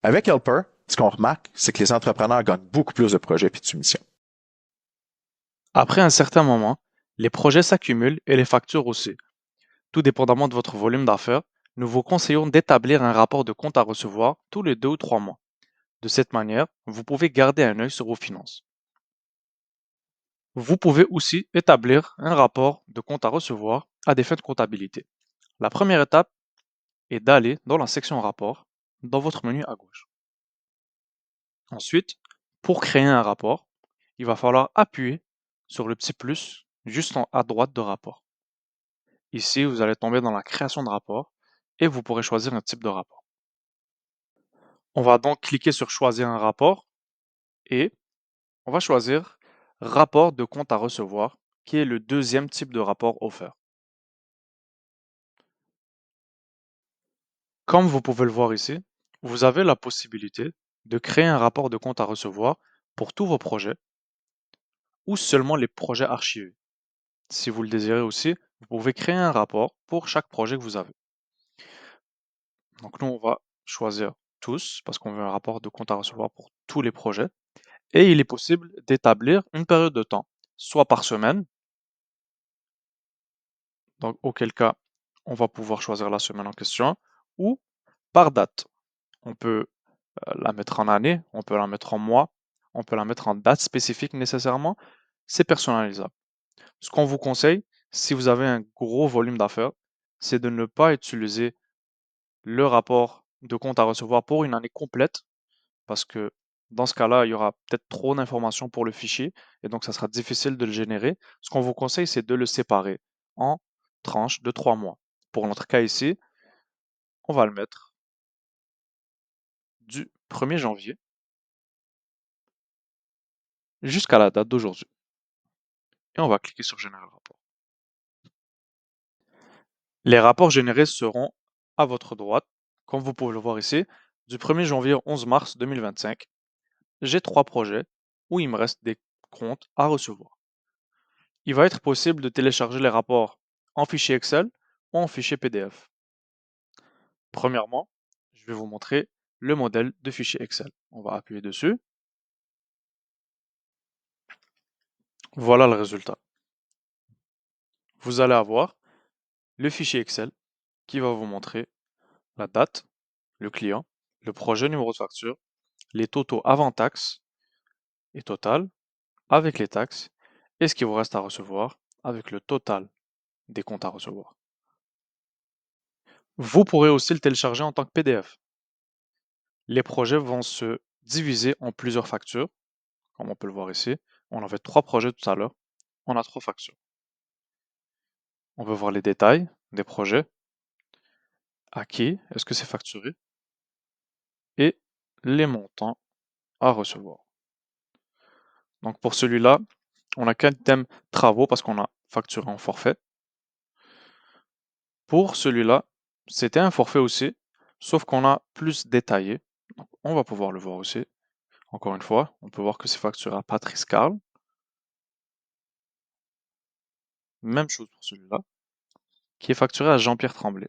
Avec Helper, ce qu'on remarque, c'est que les entrepreneurs gagnent beaucoup plus de projets et de soumissions. Après un certain moment, les projets s'accumulent et les factures aussi. Tout dépendamment de votre volume d'affaires, nous vous conseillons d'établir un rapport de compte à recevoir tous les 2 ou 3 mois. De cette manière, vous pouvez garder un œil sur vos finances. Vous pouvez aussi établir un rapport de compte à recevoir à des fins de comptabilité. La première étape est d'aller dans la section rapport, dans votre menu à gauche. Ensuite, pour créer un rapport, il va falloir appuyer sur le petit plus juste à droite de rapport. Ici, vous allez tomber dans la création de rapport et vous pourrez choisir un type de rapport. On va donc cliquer sur choisir un rapport et on va choisir rapport de compte à recevoir, qui est le deuxième type de rapport offert. Comme vous pouvez le voir ici, vous avez la possibilité de créer un rapport de compte à recevoir pour tous vos projets ou seulement les projets archivés. Si vous le désirez aussi, vous pouvez créer un rapport pour chaque projet que vous avez. Donc nous, on va choisir tous parce qu'on veut un rapport de compte à recevoir pour tous les projets. Et il est possible d'établir une période de temps, soit par semaine, donc auquel cas on va pouvoir choisir la semaine en question, ou par date. On peut la mettre en année, on peut la mettre en mois, on peut la mettre en date spécifique nécessairement. C'est personnalisable. Ce qu'on vous conseille, si vous avez un gros volume d'affaires, c'est de ne pas utiliser le rapport de compte à recevoir pour une année complète, parce que dans ce cas-là, il y aura peut-être trop d'informations pour le fichier, et donc ça sera difficile de le générer. Ce qu'on vous conseille, c'est de le séparer en tranches de 3 mois. Pour notre cas ici, on va le mettre du 1er janvier jusqu'à la date d'aujourd'hui. Et on va cliquer sur Générer le rapport. Les rapports générés seront à votre droite, comme vous pouvez le voir ici, du 1er janvier au 11 mars 2025. J'ai 3 projets où il me reste des comptes à recevoir. Il va être possible de télécharger les rapports en fichier Excel ou en fichier PDF. Premièrement, je vais vous montrer le modèle de fichier Excel. On va appuyer dessus. Voilà le résultat. Vous allez avoir le fichier Excel qui va vous montrer la date, le client, le projet numéro de facture, les totaux avant taxes et total avec les taxes et ce qui vous reste à recevoir avec le total des comptes à recevoir. Vous pourrez aussi le télécharger en tant que PDF. Les projets vont se diviser en plusieurs factures, comme on peut le voir ici. On avait 3 projets tout à l'heure. On a 3 factures. On peut voir les détails des projets, à qui est-ce que c'est facturé, et les montants à recevoir. Donc pour celui-là, on n'a qu'un thème travaux parce qu'on a facturé en forfait. Pour celui-là, c'était un forfait aussi, sauf qu'on a plus détaillé. Donc, on va pouvoir le voir aussi. Encore une fois, on peut voir que c'est facturé à Patrice Carl. Même chose pour celui-là, qui est facturé à Jean-Pierre Tremblay.